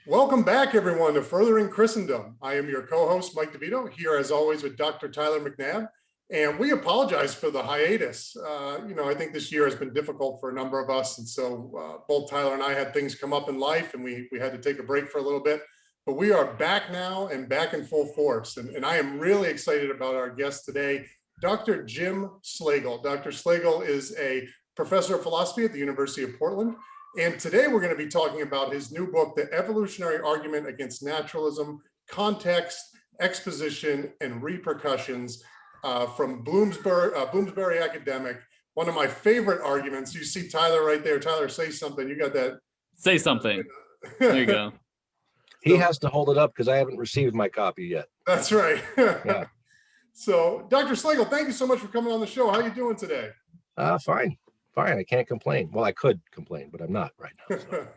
Welcome back, everyone, to Furthering Christendom. I am your co-host, Mike DeVito, here as always with Dr. Tyler McNabb. And we apologize for the hiatus. I think this year has been difficult for a number of us. And so both Tyler and I had things come up in life and we had to take a break for a little bit. But we are back now and back in full force. And I am really excited about our guest today, Dr. Jim Slagle. Dr. Slagle is a professor of philosophy at the University of Portland. And today we're going to be talking about his new book, The Evolutionary Argument Against Naturalism, Context, Exposition, and Repercussions, from Bloomsbury Academic. One of my favorite arguments. You see Tyler right there. Tyler, say something. You got that. Say something. There you go. He has to hold it up because I haven't received my copy yet. That's right. Yeah. So, Dr. Slagle, thank you so much for coming on the show. How are you doing today? Fine. I can't complain. Well, I could complain, but I'm not right now. So.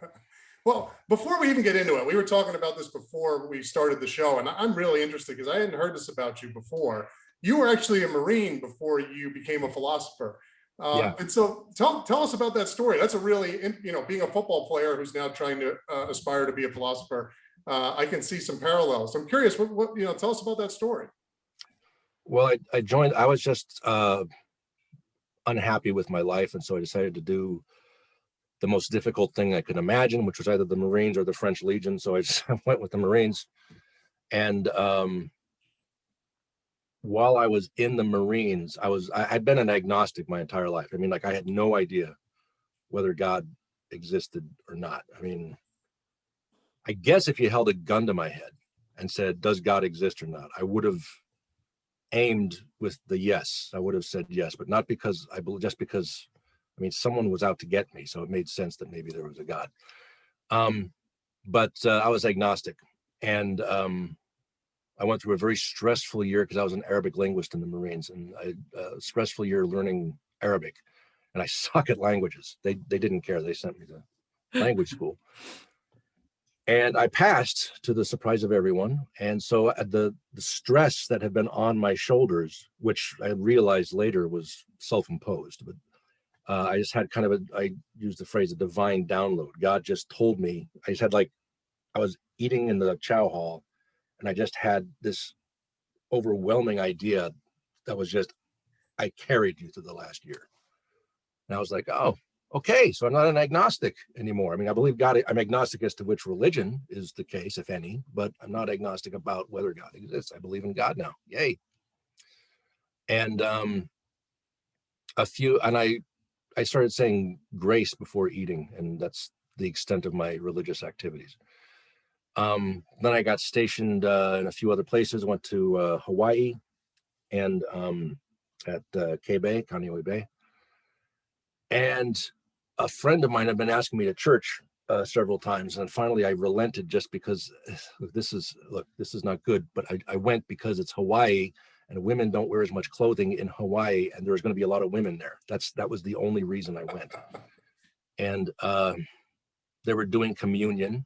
Well, before we even get into it, we were talking about this before we started the show, and I'm really interested because I hadn't heard this about you before. You were actually a Marine before you became a philosopher. Yeah. And so tell us about that story. That's a really, being a football player who's now trying to aspire to be a philosopher, I can see some parallels. I'm curious, what tell us about that story. Well, I was just unhappy with my life. And so I decided to do the most difficult thing I could imagine, which was either the Marines or the French Legion. So I just went with the Marines. And while I was in the Marines, I'd been an agnostic my entire life. I mean, like I had no idea whether God existed or not. I mean, I guess if you held a gun to my head and said, does God exist or not? I would have aimed with the yes. I would have said yes, but not because just because, someone was out to get me. So it made sense that maybe there was a God. But I was agnostic. And I went through a very stressful year because I was an Arabic linguist in the Marines, and a stressful year learning Arabic. And I suck at languages. They didn't care. They sent me to language school. And I passed, to the surprise of everyone. And so the stress that had been on my shoulders, which I realized later was self-imposed, but I just had I used the phrase, a divine download. God just told me, I was eating in the chow hall, and I just had this overwhelming idea that was just, I carried you through the last year. And I was like, oh, okay, so I'm not an agnostic anymore. I believe God, I'm agnostic as to which religion is the case, if any, but I'm not agnostic about whether God exists. I believe in God now. Yay. And I started saying grace before eating, and that's the extent of my religious activities. Then I got stationed in a few other places. I went to Hawaii and at K-Bay, Kaneohe Bay. And a friend of mine had been asking me to church several times. And finally I relented just because this is not good, but I went because it's Hawaii and women don't wear as much clothing in Hawaii. And there's going to be a lot of women there. That was the only reason I went. And they were doing communion.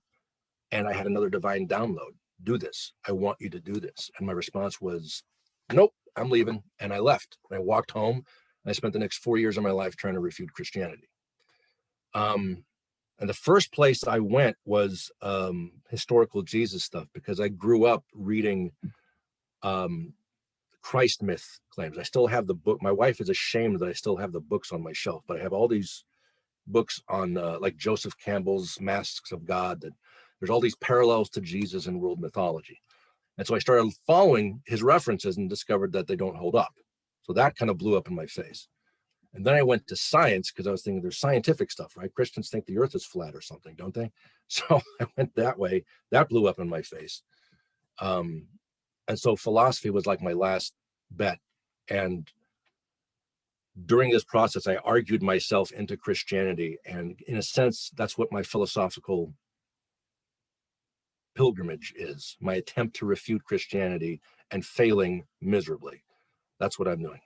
And I had another divine download. Do this. I want you to do this. And my response was, nope, I'm leaving. And I left. And I walked home. And I spent the next 4 years of my life trying to refute Christianity. And the first place I went was historical Jesus stuff, because I grew up reading Christ myth claims. I still have the book. My wife is ashamed that I still have the books on my shelf, but I have all these books on like Joseph Campbell's Masks of God, that there's all these parallels to Jesus in world mythology. And so I started following his references and discovered that they don't hold up. So that kind of blew up in my face. And then I went to science because I was thinking there's scientific stuff, right? Christians think the earth is flat or something, don't they? So I went that way. That blew up in my face. And so philosophy was like my last bet. And during this process, I argued myself into Christianity. And in a sense, that's what my philosophical pilgrimage is, my attempt to refute Christianity and failing miserably. That's what I'm doing.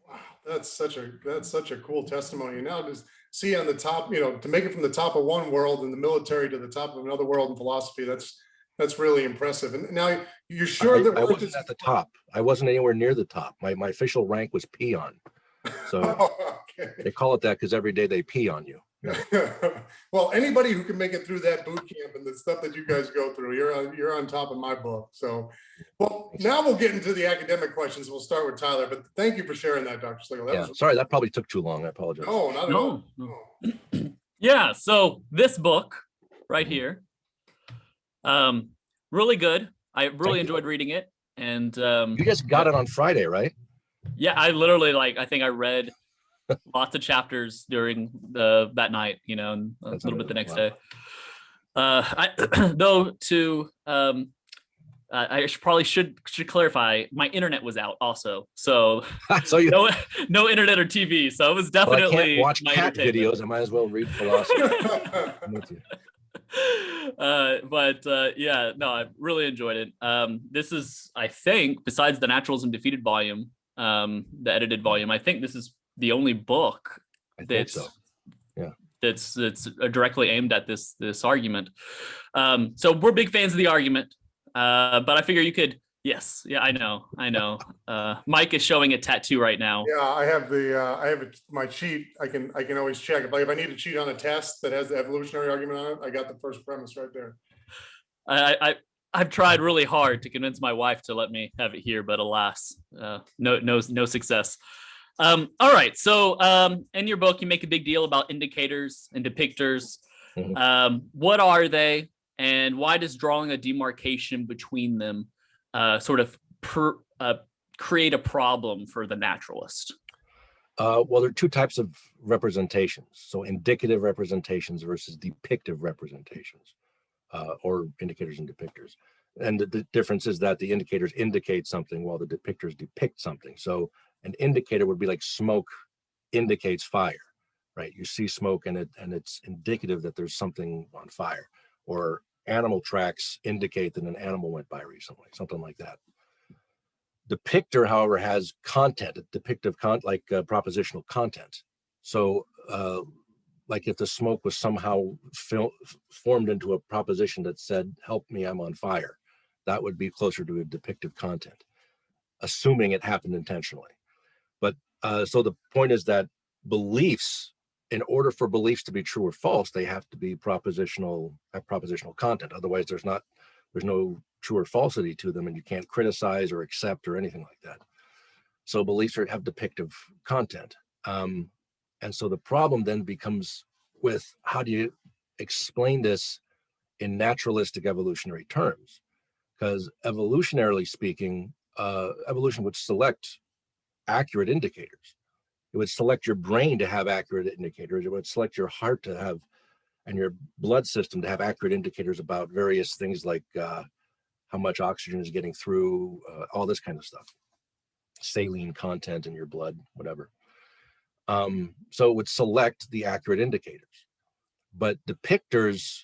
Wow, that's such a cool testimony. And now to see on the top, to make it from the top of one world in the military to the top of another world in philosophy, that's really impressive. And now you're sure that I wasn't at the top. I wasn't anywhere near the top. My official rank was peon. So okay. They call it that because every day they pee on you. Well, anybody who can make it through that boot camp and the stuff that you guys go through, you're on top of my book. So, well, now we'll get into the academic questions. We'll start with Tyler, but thank you for sharing that, Dr. Slagle. That was Sorry, that probably took too long. I apologize. no, not at all. No. Yeah, so this book right here, really good. I really enjoyed reading it. And you just got it on Friday, right? yeah, I literally I think I read lots of chapters during that night, you know, and a little bit the next day. I probably should clarify, my internet was out also, so So no internet or TV, so it was definitely. Well, I can't watch cat videos. I might as well read philosophy. I'm with you. Yeah, no, I really enjoyed it. This is, I think, besides the Naturalism Defeated volume, the edited volume, I think this is the only book that's directly aimed at this argument. So we're big fans of the argument, but I figure you could. Yes, yeah, I know. Mike is showing a tattoo right now. Yeah, I have my cheat. I can always check. If I need to cheat on a test that has the evolutionary argument on it, I got the first premise right there. I've tried really hard to convince my wife to let me have it here, but alas, no success. All right, so in your book, you make a big deal about indicators and depictors. Mhm. What are they, and why does drawing a demarcation between them sort of create a problem for the naturalist? Well, there are two types of representations. So indicative representations versus depictive representations, or indicators and depictors. And the difference is that the indicators indicate something while the depictors depict something. So an indicator would be like smoke indicates fire, right? You see smoke and it's indicative that there's something on fire. Or animal tracks indicate that an animal went by recently, something like that. Depictor, however, has content, depictive like propositional content. So like if the smoke was somehow formed into a proposition that said, help me, I'm on fire, that would be closer to a depictive content, assuming it happened intentionally. But so the point is that beliefs, in order for beliefs to be true or false, they have to be have propositional content. Otherwise, there's no true or falsity to them, and you can't criticize or accept or anything like that. So beliefs have depictive content. And so the problem then becomes with how do you explain this in naturalistic evolutionary terms? Because evolutionarily speaking, evolution would select accurate indicators. It would select your brain to have accurate indicators. It would select your heart to have, and your blood system to have accurate indicators about various things like how much oxygen is getting through, all this kind of stuff, saline content in your blood, whatever. So it would select the accurate indicators. But depictors,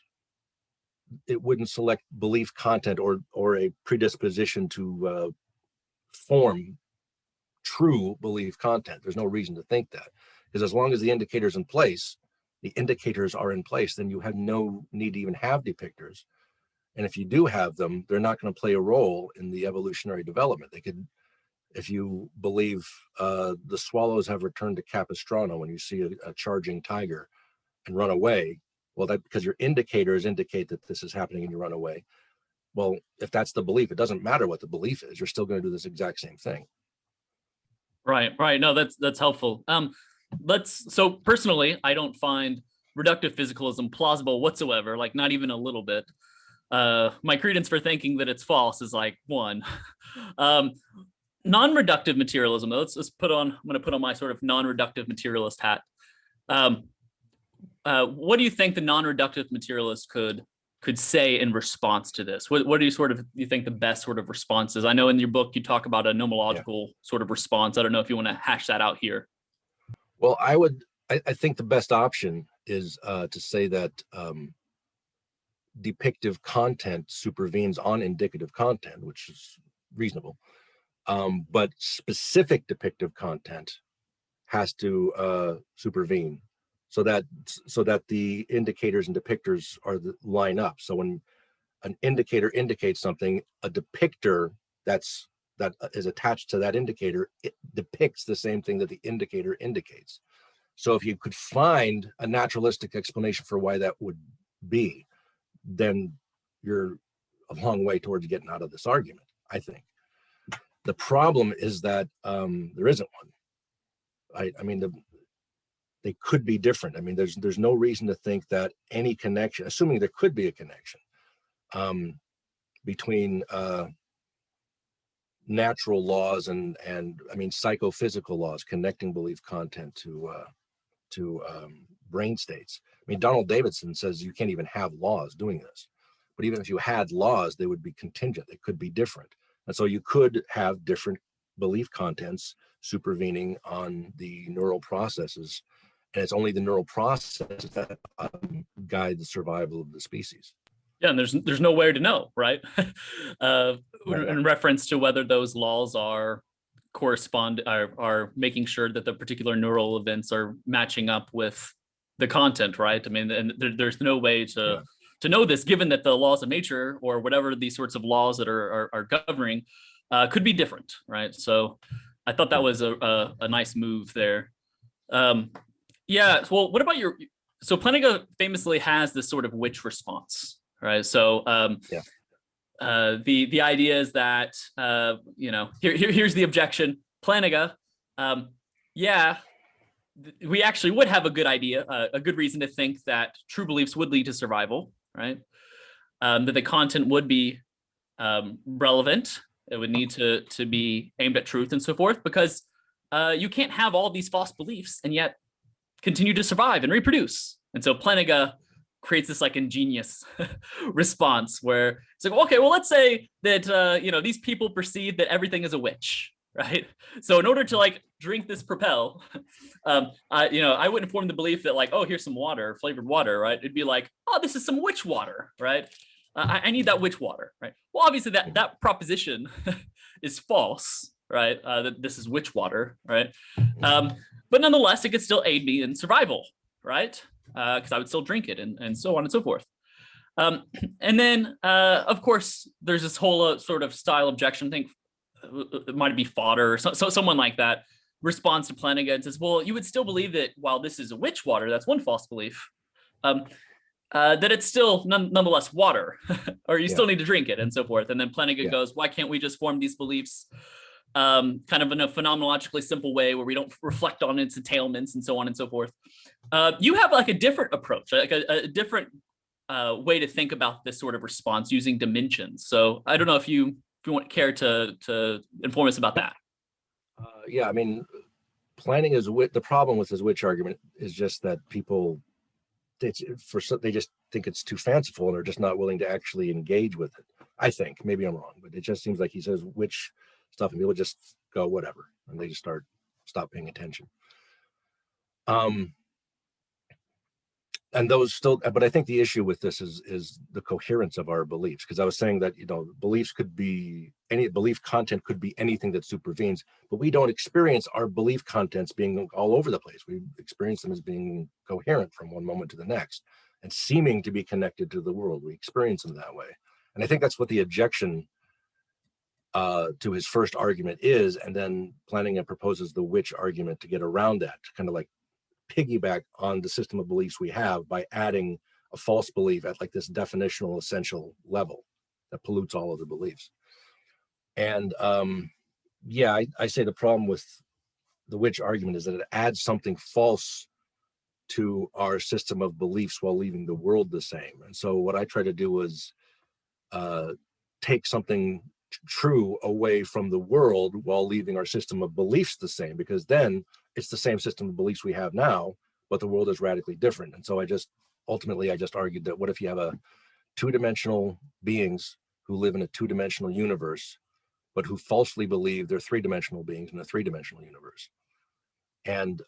it wouldn't select belief content or a predisposition to form true belief content. There's no reason to think that, because as long as the indicators are in place, then you have no need to even have depictors. And if you do have them, they're not going to play a role in the evolutionary development. They could, if you believe the swallows have returned to Capistrano when you see a charging tiger and run away, well, that because your indicators indicate that this is happening and you run away. Well, if that's the belief, it doesn't matter what the belief is. You're still going to do this exact same thing. Right. No, that's helpful. So personally, I don't find reductive physicalism plausible whatsoever, like not even a little bit. My credence for thinking that it's false is like 1. Non-reductive materialism, though, I'm going to put on my sort of non-reductive materialist hat. What do you think the non-reductive materialist could say in response to this? What do you think the best sort of response is? I know in your book you talk about a nomological sort of response. I don't know if you want to hash that out here. Well, I think the best option is to say that depictive content supervenes on indicative content, which is reasonable. But specific depictive content has to supervene so that the indicators and depictors line up. So when an indicator indicates something, a depictor that is attached to that indicator, it depicts the same thing that the indicator indicates. So if you could find a naturalistic explanation for why that would be, then you're a long way towards getting out of this argument, I think. The problem is that there isn't one. I mean, they could be different. I mean, there's no reason to think that any connection, assuming there could be a connection between natural laws and I mean psychophysical laws connecting belief content to brain states. I mean, Donald Davidson says you can't even have laws doing this, but even if you had laws, they would be contingent. They could be different, and so you could have different belief contents supervening on the neural processes, and it's only the neural processes that guide the survival of the species. Yeah, and there's no way to know, right? In reference to whether those laws are are making sure that the particular neural events are matching up with the content, right? I mean, and there's no way to know this, given that the laws of nature or whatever these sorts of laws that are governing could be different, right? So I thought that was a nice move there. Yeah. Well, what about so Plantinga famously has this sort of witch response. Right. So the idea is that, here's the objection. Plantinga, we actually would have a good idea, a good reason to think that true beliefs would lead to survival, right? That the content would be relevant. It would need to be aimed at truth and so forth, because you can't have all these false beliefs and yet continue to survive and reproduce. And so Plantinga creates this like ingenious response where it's like, okay, well, let's say that these people perceive that everything is a witch, right? So in order to like drink this Propel, I wouldn't form the belief that like, oh, here's some water, flavored water, right? It'd be like, oh, this is some witch water, right? I need that witch water, right? Well, obviously that proposition is false, right? That this is witch water, right? But nonetheless, it could still aid me in survival, right? Because I would still drink it and so on and so forth. And then, of course, there's this whole sort of style objection. I think it might be fodder or someone like that responds to Plantinga and says, well, you would still believe that while this is a witch water, that's one false belief, that it's still nonetheless water, or you still need to drink it and so forth. And then Plantinga goes, why can't we just form these beliefs kind of in a phenomenologically simple way where we don't reflect on its entailments and so on and so forth? You have like a different approach, like a different way to think about this sort of response using dimensions. So I don't know if you care to inform us about that. I mean, the problem with his witch argument is just that people, they just think it's too fanciful and are just not willing to actually engage with it. I think, maybe I'm wrong, but it just seems like he says witch stuff and people just go whatever, and they just stop paying attention. And those still, but I think the issue with this is the coherence of our beliefs, because I was saying that beliefs could be belief content could be anything that supervenes, but we don't experience our belief contents being all over the place. We experience them as being coherent from one moment to the next and seeming to be connected to the world. We experience them that way, and I think that's what the objection to his first argument is. And then Plantinga proposes the witch argument to get around that, to kind of like piggyback on the system of beliefs we have by adding a false belief at like this definitional essential level that pollutes all other beliefs. And I say the problem with the witch argument is that it adds something false to our system of beliefs while leaving the world the same. And so what I try to do is take something true away from the world while leaving our system of beliefs the same, because then it's the same system of beliefs we have now, but the world is radically different. And so I just argued that what if you have two-dimensional beings who live in a two-dimensional universe, but who falsely believe they're three-dimensional beings in a three-dimensional universe, and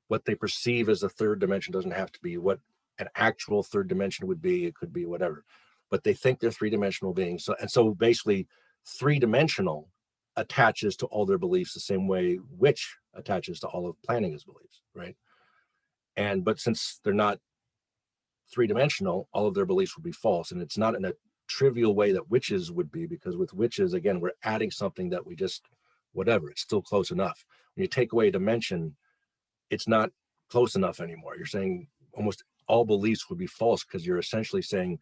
what they perceive as a third dimension doesn't have to be what an actual third dimension would be. It could be whatever, but they think they're three-dimensional beings. So basically three-dimensional attaches to all their beliefs the same way witch attaches to all of Plantinga's beliefs, right? But since they're not three-dimensional, all of their beliefs would be false. And it's not in a trivial way that witches would be, because with witches, again, we're adding something that we just, whatever, it's still close enough. When you take away a dimension, it's not close enough anymore. You're saying almost all beliefs would be false because you're essentially saying,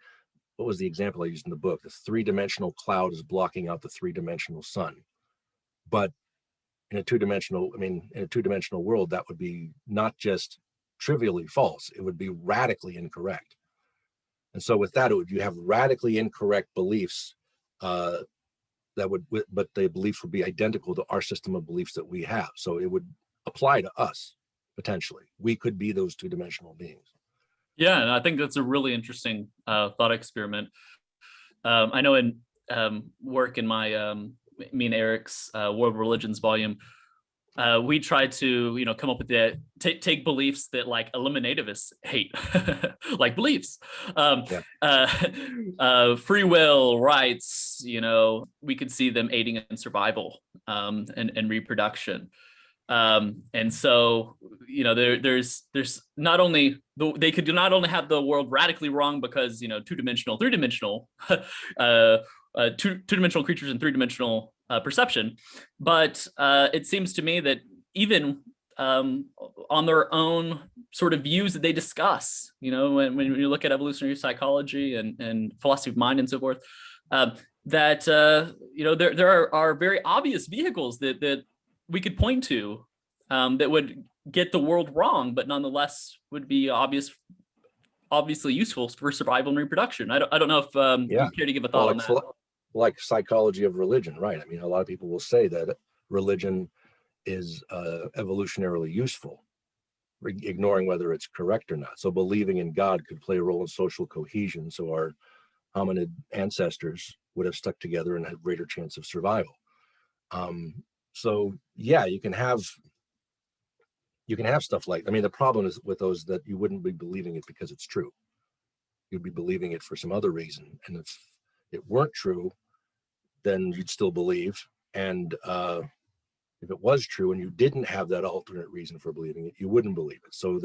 what was the example I used in the book? The three-dimensional cloud is blocking out the three-dimensional sun. But in a two-dimensional world, that would be not just trivially false, it would be radically incorrect. And so with that, you have radically incorrect beliefs but the beliefs would be identical to our system of beliefs that we have. So it would apply to us, potentially. We could be those two-dimensional beings. Yeah, and I think that's a really interesting thought experiment. I know in work in my me and Eric's World Religions volume, we tried to come up with the take beliefs that like eliminativists hate, like beliefs, free will, rights. We could see them aiding in survival and reproduction. And so there's not only they could not only have the world radically wrong because two-dimensional, three-dimensional, two-dimensional creatures and three-dimensional perception, but it seems to me that even on their own sort of views that they discuss, when you look at evolutionary psychology and philosophy of mind and so forth, that there are very obvious vehicles that we could point to that would get the world wrong, but nonetheless would be obviously useful for survival and reproduction. I don't know if you care to give a thought on that. Like psychology of religion, right? I mean, a lot of people will say that religion is evolutionarily useful, ignoring whether it's correct or not. So believing in God could play a role in social cohesion. So our hominid ancestors would have stuck together and had greater chance of survival. So yeah, you can have stuff like, the problem is with those that you wouldn't be believing it because it's true. You'd be believing it for some other reason. And if it weren't true, then you'd still believe. And if it was true and you didn't have that alternate reason for believing it, you wouldn't believe it. So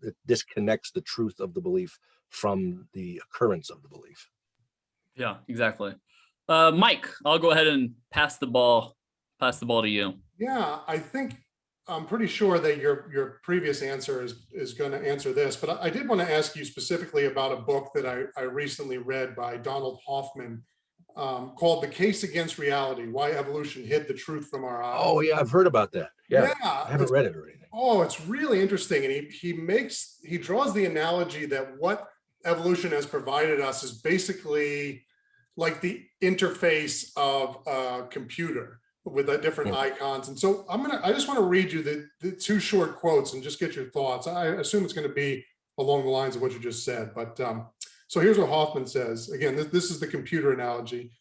it disconnects the truth of the belief from the occurrence of the belief. Yeah, exactly. Mike, I'll go ahead and pass the ball to you. Yeah, I'm pretty sure that your previous answer is going to answer this, but I did want to ask you specifically about a book that I recently read by Donald Hoffman called The Case Against Reality, Why Evolution Hid the Truth from Our Eyes. Oh yeah, I've heard about that. Yeah, I haven't read it or anything. Oh, it's really interesting. And he draws the analogy that what evolution has provided us is basically like the interface of a computer with different icons. And so I just want to read you the two short quotes and just get your thoughts. I assume it's going to be along the lines of what you just said, but so here's what Hoffman says. Again, this is the computer analogy.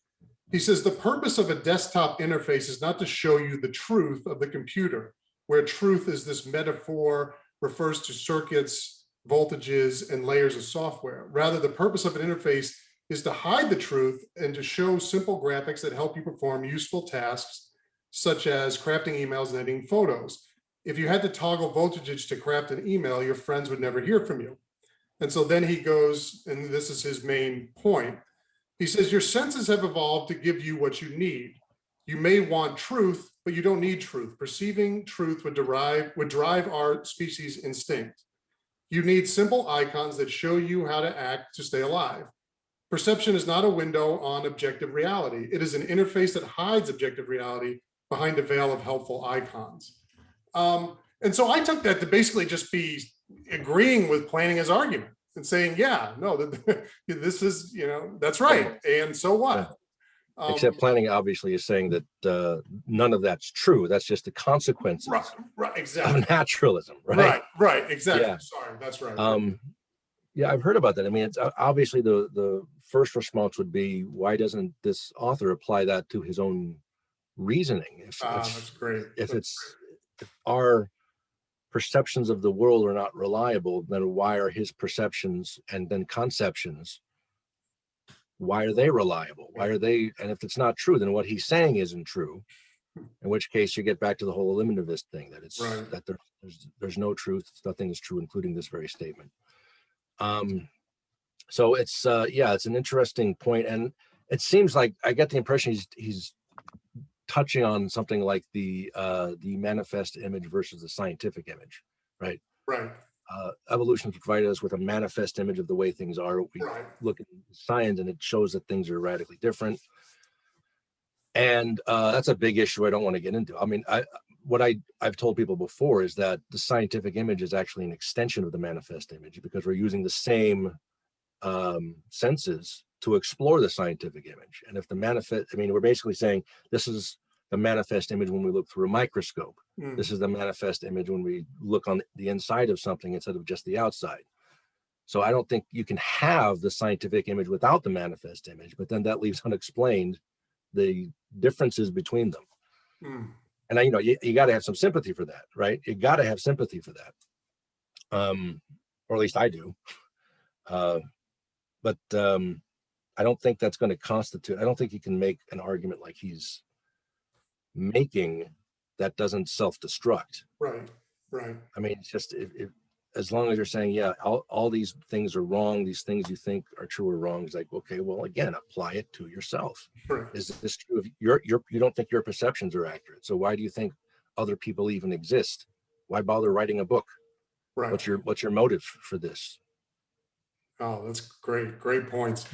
He says, the purpose of a desktop interface is not to show you the truth of the computer, where truth is this metaphor, refers to circuits, voltages, and layers of software. Rather, the purpose of an interface is to hide the truth and to show simple graphics that help you perform useful tasks, such as crafting emails and editing photos. If you had to toggle voltages to craft an email, your friends would never hear from you. And so then he goes, and this is his main point. He says, your senses have evolved to give you what you need. You may want truth, but you don't need truth. Perceiving truth would drive our species' instinct. You need simple icons that show you how to act to stay alive. Perception is not a window on objective reality. It is an interface that hides objective reality behind a veil of helpful icons. And so I took that to basically just be agreeing with Plantinga's argument and saying, yeah, no, this is, that's right. And so what? Except Plantinga obviously is saying that none of that's true. That's just the consequences right, exactly. of naturalism, right? Right, exactly. Yeah. Sorry, that's right. Yeah, I've heard about that. I mean, it's obviously the first response would be, why doesn't this author apply that to his own reasoning? That's great. If our perceptions of the world are not reliable, then why are his perceptions and then conceptions, why are they reliable? Why are they, and if it's not true, then what he's saying isn't true, in which case you get back to the whole eliminativist thing, that it's right. That there's no truth, nothing is true, including this very statement. So it's it's an interesting point, and it seems like I get the impression he's touching on something like the manifest image versus the scientific image. right? Right. Evolution provided us with a manifest image of the way things are. We Right. look at science and it shows that things are radically different. And that's a big issue I don't want to get into. I mean, I've told people before is that the scientific image is actually an extension of the manifest image, because we're using the same senses to explore the scientific image. And if the manifest, I mean, we're basically saying this is the manifest image when we look through a microscope. This is the manifest image when we look on the inside of something instead of just the outside. So I don't think you can have the scientific image without the manifest image, but then that leaves unexplained the differences between them. And you know, you got to have some sympathy for that, right? You got to have sympathy for that. Or at least I do. But I don't think that's going to constitute, I don't think you can make an argument like he's making that doesn't self-destruct. Right. Right. I mean, it's just, as long as you're saying, yeah, all these things are wrong, these things you think are true or wrong, it's like, okay, well, again, apply it to yourself. Right. Is this true of you don't think your perceptions are accurate? So why do you think other people even exist? Why bother writing a book? Right. What's your motive for this? Oh, that's great. Great points.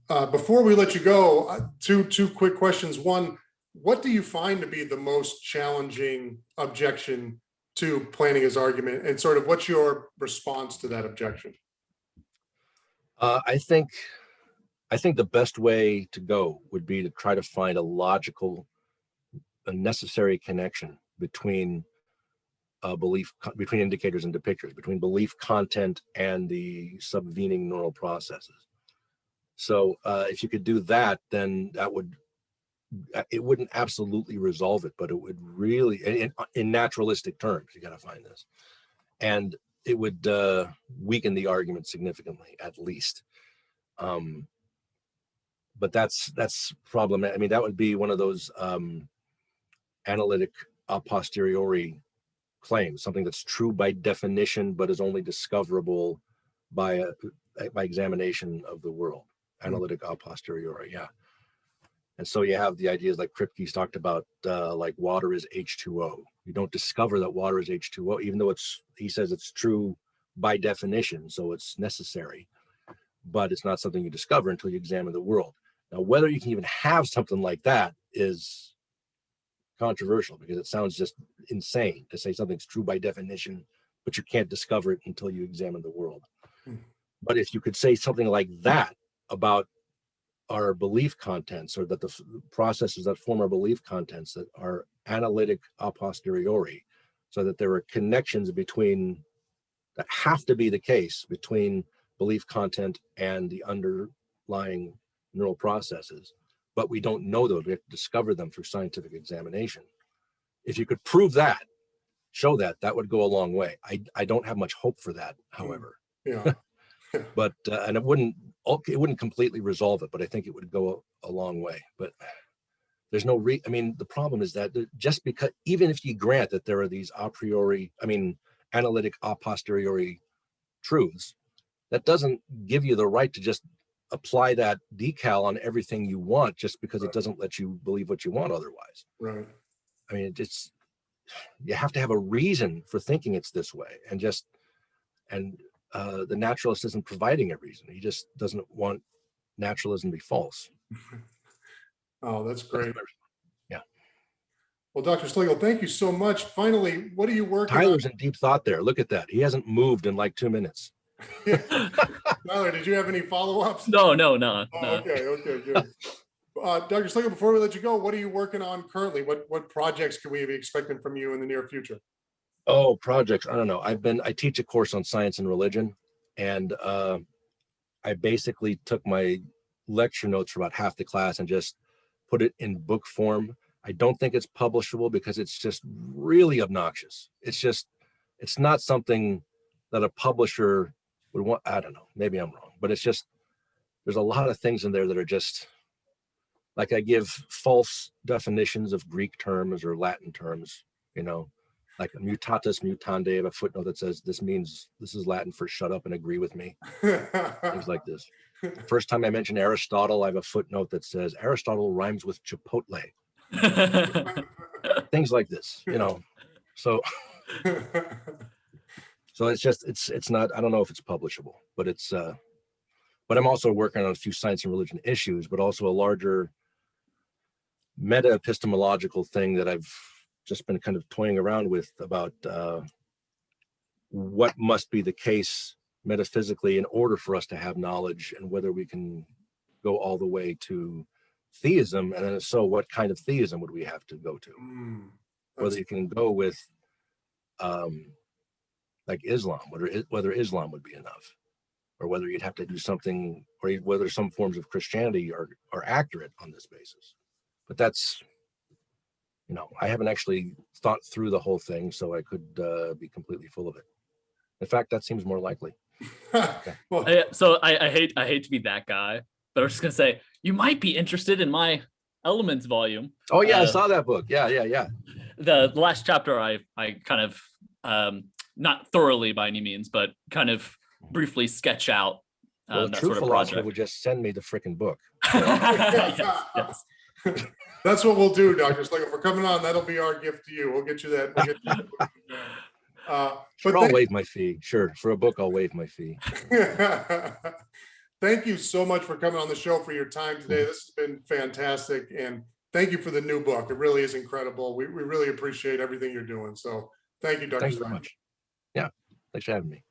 Before we let you go, two quick questions. One, what do you find to be the most challenging objection to Plantinga's argument, and sort of what's your response to that objection? I think the best way to go would be to try to find a logical, a necessary connection between between indicators and depictors, between belief content and the subvening neural processes. So if you could do that, then it wouldn't absolutely resolve it, but it would really, in naturalistic terms, you got to find this, and it would weaken the argument significantly, at least. But that's problematic. I mean, that would be one of those analytic a posteriori claims, something that's true by definition, but is only discoverable by examination of the world. Analytic a posteriori, yeah. And so you have the ideas like Kripke's talked about, like water is H2O. You don't discover that water is H2O, even though he says it's true by definition, so it's necessary, but it's not something you discover until you examine the world. Now, whether you can even have something like that is controversial, because it sounds just insane to say something's true by definition, but you can't discover it until you examine the world. But if you could say something like that about our belief contents, or that the processes that form our belief contents that are analytic a posteriori, so that there are connections between, that have to be the case between belief content and the underlying neural processes, but we don't know those. We have to discover them through scientific examination. If you could prove that, show that, that would go a long way. I don't have much hope for that, however. Yeah. But and it wouldn't completely resolve it, but I think it would go a long way. But there's no I mean, the problem is that just because, even if you grant that there are these analytic a posteriori truths, that doesn't give you the right to just apply that decal on everything you want, just because it doesn't let you believe what you want otherwise. Right. I mean, you have to have a reason for thinking it's this way, and the naturalist isn't providing a reason. He just doesn't want naturalism to be false. Oh, that's great. Yeah. Well, Dr. Slagle, thank you so much. Finally, what are you working Tyler's on? in deep thought there. Look at that. He hasn't moved in like 2 minutes. Tyler, did you have any follow-ups? No. Oh, okay, good. Dr. Slagle, before we let you go, what are you working on currently? What projects can we be expecting from you in the near future? Oh, projects. I don't know. I teach a course on science and religion, and I basically took my lecture notes for about half the class and just put it in book form. I don't think it's publishable because it's just really obnoxious. It's not something that a publisher would want. I don't know, maybe I'm wrong, but there's a lot of things in there that are just, like, I give false definitions of Greek terms or Latin terms, like mutatis mutandi. I have a footnote that says this is Latin for shut up and agree with me. Things like this. The first time I mention Aristotle, I have a footnote that says Aristotle rhymes with Chipotle. Things like this, So So it's not, I don't know if it's publishable, but but I'm also working on a few science and religion issues, but also a larger meta epistemological thing that I've just been kind of toying around with about what must be the case metaphysically in order for us to have knowledge, and whether we can go all the way to theism, and then if so, what kind of theism would we have to go to? Whether you can go with like Islam, whether Islam would be enough, or whether you'd have to do something, or whether some forms of Christianity are accurate on this basis. But that's, I haven't actually thought through the whole thing, so I could be completely full of it. In fact, that seems more likely. Well, So I hate to be that guy, but I was just gonna say, you might be interested in my Elements volume. Oh yeah, I saw that book. Yeah. The last chapter I kind of not thoroughly by any means, but kind of briefly sketch out Well, a that true sort of philosopher project. would just send me the freaking book. Yes. that's what we'll do, Dr. Slagle. If we're coming on, that'll be our gift to you. We'll get you that. We'll get you Sure, I'll waive my fee. Sure, for a book, I'll waive my fee. Thank you so much for coming on the show, for your time today. This has been fantastic. And thank you for the new book. It really is incredible. We really appreciate everything you're doing. So thank you, Dr. Thanks Slagle. very much. Yeah, thanks for having me.